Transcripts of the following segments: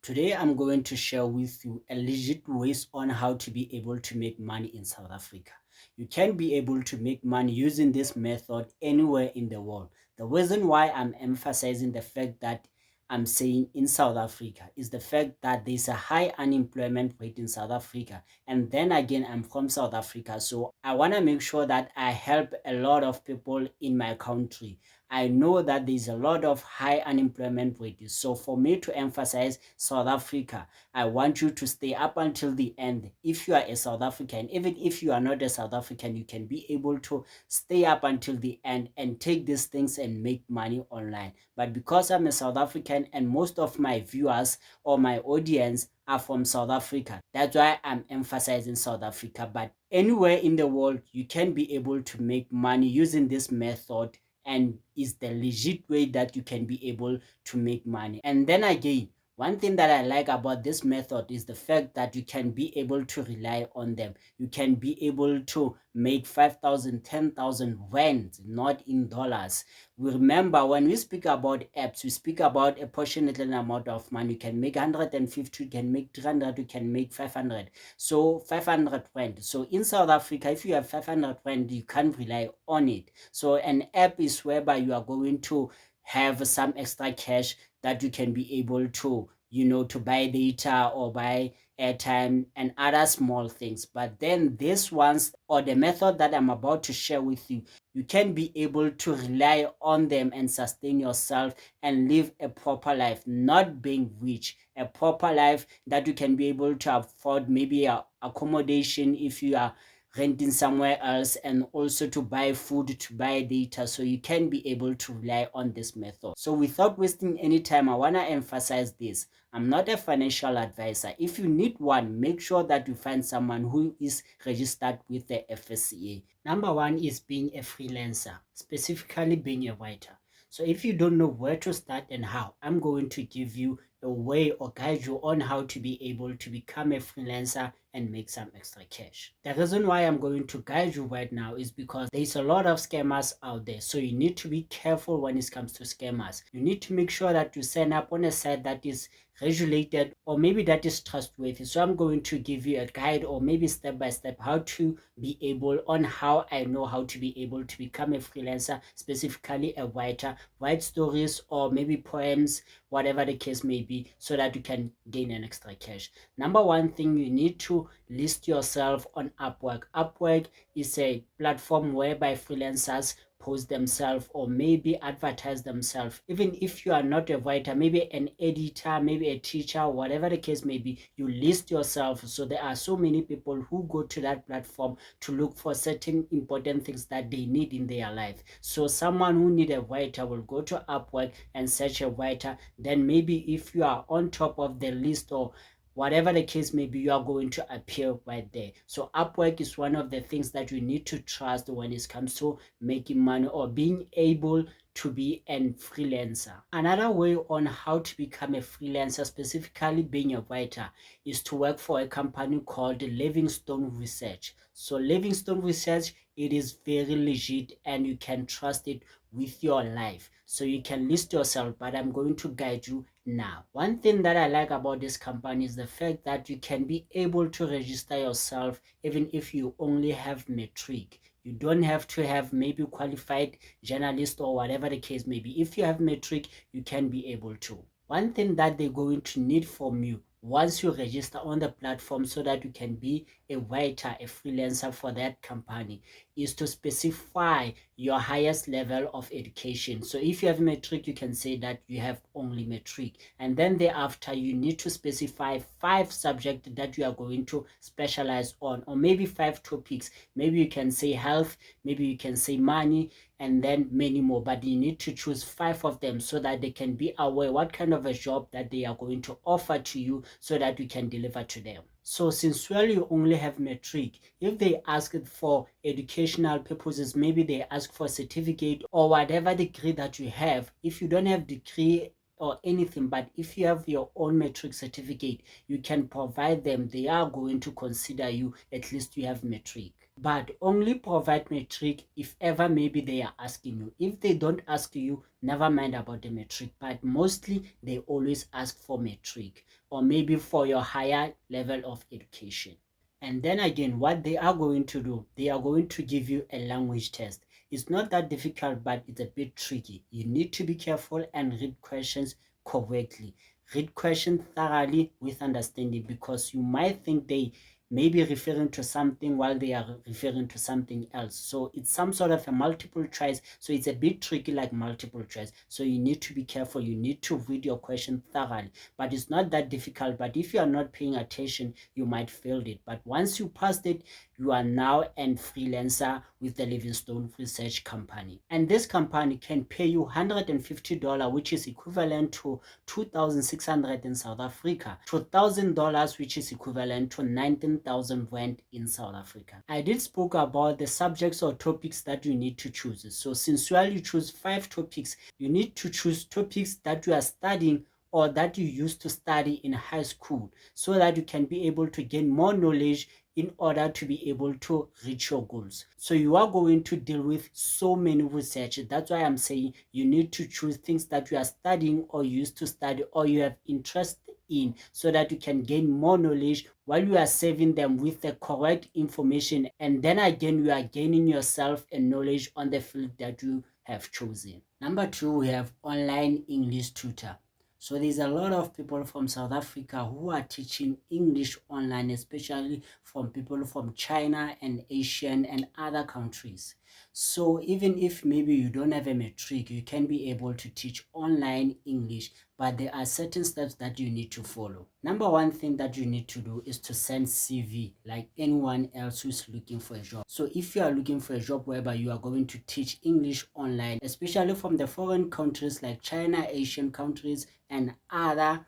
Today I'm going to share with you a legit ways on how to be able to make money in South Africa. You can be able to make money using this method anywhere in the world. The reason why I'm emphasizing the fact that I'm saying in South Africa is the fact that there's a high unemployment rate in South Africa. And then again, I'm from South Africa, so I want to make sure that I help a lot of people in my country. I know that there's a lot of high unemployment rate. So for me to emphasize South Africa, I want you to stay up until the end. If you are a South African, even if you are not a South African, you can be able to stay up until the end and take these things and make money online. But because I'm a South African and most of my viewers or my audience are from South Africa, that's why I'm emphasizing South Africa. But anywhere in the world, you can be able to make money using this method, and is the legit way that you can be able to make money. And then again, one thing that I like about this method is the fact that you can be able to rely on them. You can be able to make 5,000, 10,000 rand, not in dollars. We remember when we speak about apps, we speak about a portionate amount of money. You can make 150, you can make 300, you can make 500. So 500 rand. So in South Africa, if you have 500 rand, you can't rely on it. So an app is whereby you are going to have some extra cash that you can be able to, to buy data or buy airtime and other small things. But then this ones, or the method that I'm about to share with you, you can be able to rely on them and sustain yourself and live a proper life, not being rich, a proper life that you can be able to afford maybe a accommodation if you are renting somewhere else, and also to buy food, to buy data. So you can be able to rely on this method. So without wasting any time, I want to emphasize this: I'm not a financial advisor. If you need one, make sure that you find someone who is registered with the FSCA. Number one is being a freelancer, specifically being a writer. So if you don't know where to start and how, I'm going to give you a way or guide you on how to be able to become a freelancer and make some extra cash. The reason why I'm going to guide you right now is because there's a lot of scammers out there. So you need to be careful when it comes to scammers. You need to make sure that you sign up on a site that is regulated or maybe that is trustworthy. So I'm going to give you a guide or maybe step by step how to be able, on how I know how to be able to become a freelancer, specifically a writer, write stories or maybe poems, whatever the case may be, so that you can gain an extra cash. Number one thing, you need to list yourself on Upwork. Upwork is a platform whereby freelancers post themselves or maybe advertise themselves. Even if you are not a writer, maybe an editor, maybe a teacher, whatever the case may be, you list yourself. So there are so many people who go to that platform to look for certain important things that they need in their life. So someone who need a writer will go to Upwork and search a writer. Then maybe if you are on top of the list or whatever the case may be, you are going to appear right there. So Upwork is one of the things that you need to trust when it comes to making money or being able to be a freelancer. Another way on how to become a freelancer, specifically being a writer, is to work for a company called Livingstone Research. So Livingstone Research, it is very legit and you can trust it with your life. So you can list yourself, but I'm going to guide you now. One thing that I like about this company is the fact that you can be able to register yourself even if you only have matric. You don't have to have maybe qualified journalist or whatever the case may be. If you have matric, you can be able to. One thing that they're going to need from you once you register on the platform so that you can be a writer, a freelancer for that company, is to specify your highest level of education. So if you have matric, you can say that you have only matric. And then thereafter, you need to specify 5 subjects that you are going to specialize on, or maybe 5 topics. Maybe you can say health, maybe you can say money, and then many more, but you need to choose 5 of them so that they can be aware what kind of a job that they are going to offer to you so that you can deliver to them. So since you only have matric, if they ask for educational purposes, maybe they ask for a certificate or whatever degree that you have, if you don't have degree or anything, but if you have your own metric certificate, you can provide them. They are going to consider you, at least you have metric. But only provide metric if ever maybe they are asking you. If they don't ask you, never mind about the metric, but mostly they always ask for metric, or maybe for your higher level of education. And then again, what they are going to do, they are going to give you a language test. It's not that difficult, but it's a bit tricky. You need to be careful and read questions correctly. Read questions thoroughly with understanding, because you might think they may be referring to something while they are referring to something else. So it's some sort of a multiple choice. So it's a bit tricky like multiple choice. So you need to be careful. You need to read your question thoroughly. But it's not that difficult. But if you are not paying attention, you might fail it. But once you passed it, you are now a freelancer with the Livingstone Research Company. And this company can pay you $150, which is equivalent to 2,600 in South Africa, to $1,000, which is equivalent to 19,000 rand in South Africa. I did spoke about the subjects or topics that you need to choose. So since you choose 5 topics, you need to choose topics that you are studying or that you used to study in high school, so that you can be able to gain more knowledge in order to be able to reach your goals. So you are going to deal with so many research. That's why I'm saying you need to choose things that you are studying or used to study or you have interest in, so that you can gain more knowledge while you are saving them with the correct information. And then again, you are gaining yourself a knowledge on the field that you have chosen. Number 2, we have online English tutor. So there's a lot of people from South Africa who are teaching English online, especially from people from China and Asian and other countries. So even if maybe you don't have a metric, you can be able to teach online English, but there are certain steps that you need to follow. Number 1 thing that you need to do is to send CV like anyone else who's looking for a job. So if you are looking for a job whereby you are going to teach English online, especially from the foreign countries like China, Asian countries, and other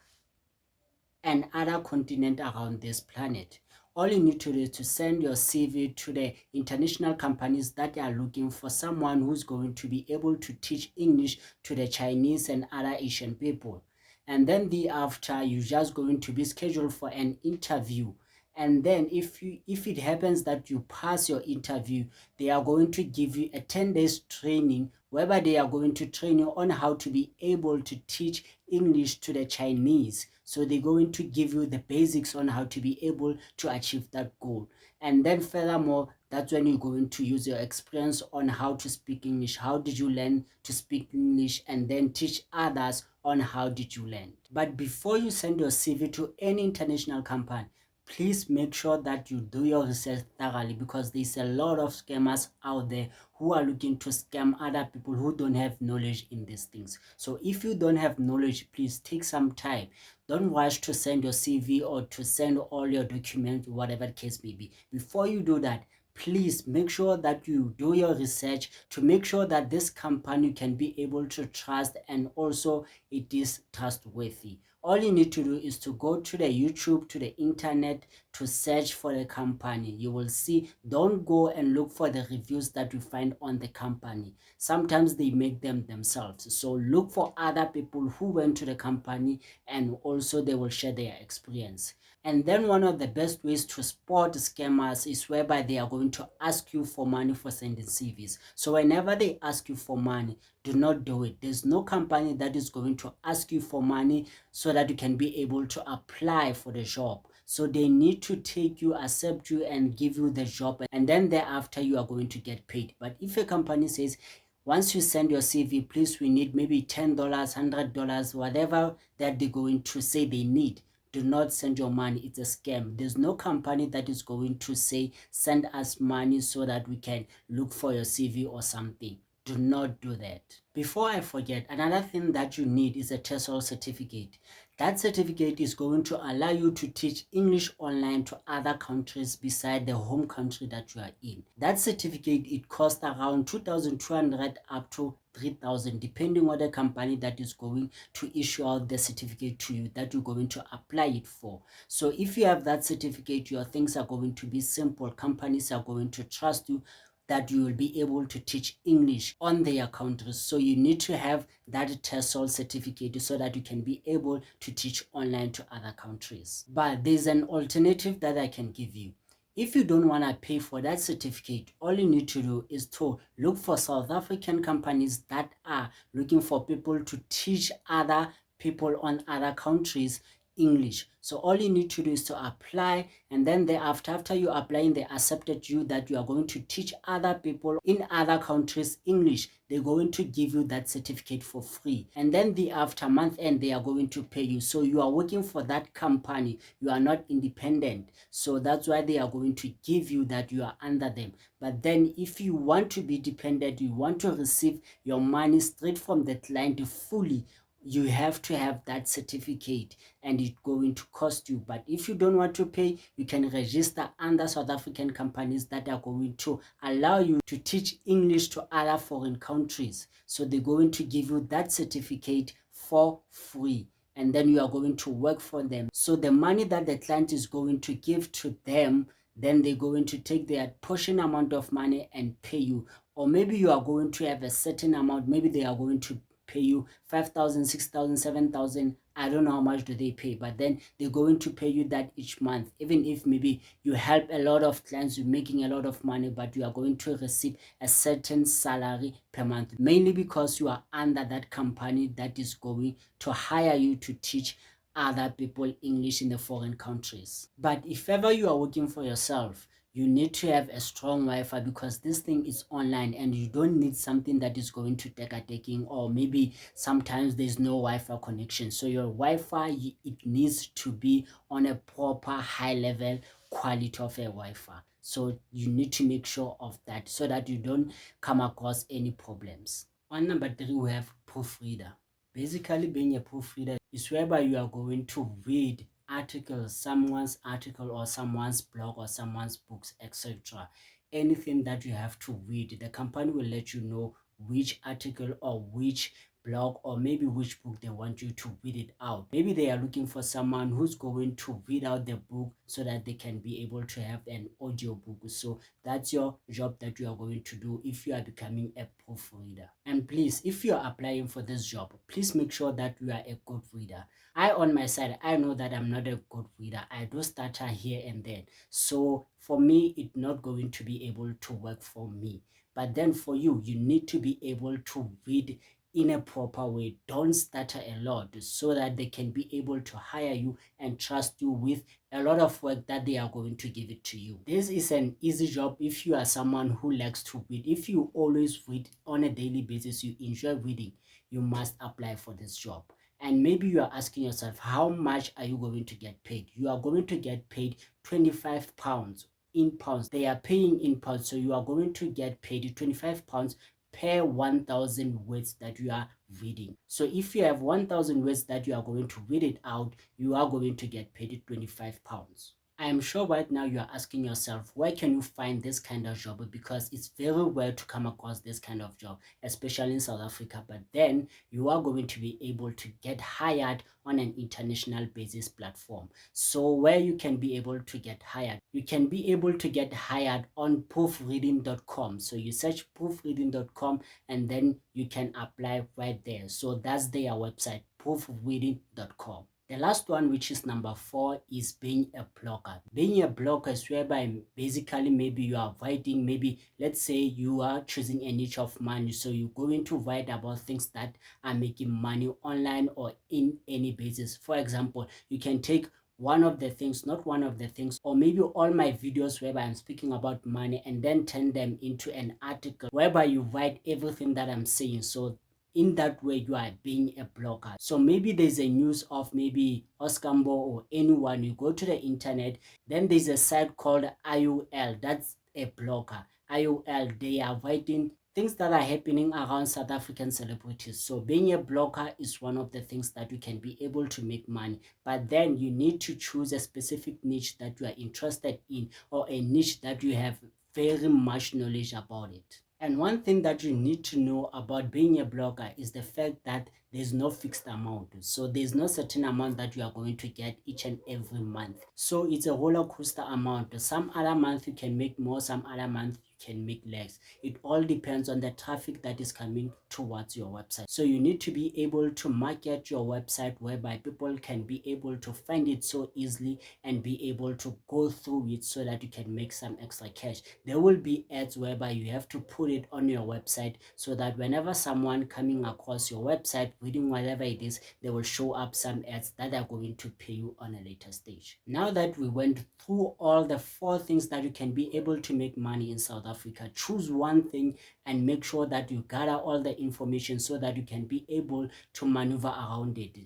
continent around this planet, all you need to do is to send your CV to the international companies that are looking for someone who's going to be able to teach English to the Chinese and other Asian people. And then thereafter, you're just going to be scheduled for an interview. And then if it happens that you pass your interview, they are going to give you a 10 days training, whereby they are going to train you on how to be able to teach English to the Chinese. So they're going to give you the basics on how to be able to achieve that goal. And then furthermore, that's when you're going to use your experience on how to speak English. How did you learn to speak English? And then teach others on how did you learn. But before you send your CV to any international company, please make sure that you do your research thoroughly, because there's a lot of scammers out there who are looking to scam other people who don't have knowledge in these things. So if you don't have knowledge, please take some time. Don't rush to send your CV or to send all your documents, whatever the case may be. Before you do that, please make sure that you do your research to make sure that this company can be able to trust, and also it is trustworthy. All you need to do is to go to the YouTube, to the internet, to search for the company. You will see, don't go and look for the reviews that you find on the company. Sometimes they make them themselves. So look for other people who went to the company, and also they will share their experience. And then one of the best ways to spot scammers is whereby they are going to ask you for money for sending CVs. So whenever they ask you for money, do not do it. There's no company that is going to ask you for money so that you can be able to apply for the job. So they need to take you, accept you, and give you the job, and then thereafter you are going to get paid. But if a company says, once you send your CV, please, we need maybe $10, $100, whatever that they're going to say they need, do not send your money. It's a scam. There's no company that is going to say, send us money so that we can look for your CV or something. Do not do that. Before I forget, another thing that you need is a TESOL certificate. That certificate is going to allow you to teach English online to other countries beside the home country that you are in. That certificate, it costs around 2,200 up to 3,000, depending on the company that is going to issue out the certificate to you that you're going to apply it for. So if you have that certificate, your things are going to be simple. Companies are going to trust you that you will be able to teach English on their countries. So you need to have that TESOL certificate so that you can be able to teach online to other countries. But there's an alternative that I can give you. If you don't want to pay for that certificate, all you need to do is to look for South African companies that are looking for people to teach other people on other countries English. So all you need to do is to apply, and then thereafter, after you applying, they accepted you that you are going to teach other people in other countries English. They're going to give you that certificate for free, and then the after month end they are going to pay you. So you are working for that company, you are not independent. So that's why they are going to give you that you are under them. But then if you want to be dependent, you want to receive your money straight from the client fully, you have to have that certificate, and it's going to cost you. But if you don't want to pay, you can register under South African companies that are going to allow you to teach English to other foreign countries. So they're going to give you that certificate for free, and then you are going to work for them. So the money that the client is going to give to them, then they're going to take their portion amount of money and pay you. Or maybe you are going to have a certain amount, maybe they are going to pay you 5,000, 6,000, 7,000. I don't know how much do they pay, but then they're going to pay you that each month. Even if maybe you help a lot of clients, you're making a lot of money, but you are going to receive a certain salary per month, mainly because you are under that company that is going to hire you to teach other people English in the foreign countries. But if ever you are working for yourself, you need to have a strong Wi-Fi, because this thing is online and you don't need something that is going to take a taking, or maybe sometimes there's no Wi-Fi connection. So your Wi-Fi, it needs to be on a proper high level quality of a Wi-Fi. So you need to make sure of that so that you don't come across any problems. On number 3, we have proofreader. Basically, being a proofreader is whereby you are going to read articles, someone's article or someone's blog or someone's books, etc. Anything that you have to read, the company will let you know which article or which blog or maybe which book they want you to read it out. Maybe they are looking for someone who's going to read out the book so that they can be able to have an audio book. So that's your job that you are going to do if you are becoming a proofreader. And please, if you are applying for this job, please make sure that you are a good reader. I, on my side, I know that I'm not a good reader. I do stutter here and there. So for me, it's not going to be able to work for me. But then for you, you need to be able to read in a proper way. Don't stutter a lot so that they can be able to hire you and trust you with a lot of work that they are going to give it to you. This is an easy job if you are someone who likes to read. If you always read on a daily basis, you enjoy reading, you must apply for this job. And maybe you are asking yourself, how much are you going to get paid? You are going to get paid 25 pounds in pounds. They are paying in pounds, so you are going to get paid 25 pounds per 1,000 words that you are reading. So if you have 1,000 words that you are going to read it out, you are going to get paid 25 pounds. I am sure right now you are asking yourself, where can you find this kind of job? Because it's very rare to come across this kind of job, especially in South Africa. But then you are going to be able to get hired on an international basis platform. So where you can be able to get hired, you can be able to get hired on proofreading.com. So you search proofreading.com and then you can apply right there. So that's their website, proofreading.com. The last one, which is number 4, is being a blogger. Being a blogger is whereby basically maybe you are writing, maybe let's say you are choosing a niche of money. So you're going to write about things that are making money online or in any basis. For example, you can take one of the things, not one of the things, or maybe all my videos whereby I'm speaking about money and then turn them into an article whereby you write everything that I'm saying. So in that way, you are being a blogger. So maybe there's a news of maybe Oscambo or anyone, you go to the internet, then there's a site called IOL, that's a blogger. IOL, they are writing things that are happening around South African celebrities. So being a blogger is one of the things that you can be able to make money. But then you need to choose a specific niche that you are interested in, or a niche that you have very much knowledge about it. And one thing that you need to know about being a blogger is the fact that There's no fixed amount. So there's no certain amount that you are going to get each and every month. So it's a roller coaster amount. Some other month you can make more, some other month you can make less. It all depends on the traffic that is coming towards your website. So you need to be able to market your website whereby people can be able to find it so easily and be able to go through it so that you can make some extra cash. There will be ads whereby you have to put it on your website so that whenever someone coming across your website reading whatever it is, they will show up some ads that are going to pay you on a later stage. Now that we went through all the 4 things that you can be able to make money in South Africa, choose one thing and make sure that you gather all the information so that you can be able to maneuver around it.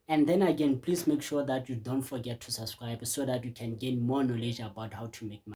And then again, please make sure that you don't forget to subscribe so that you can gain more knowledge about how to make money.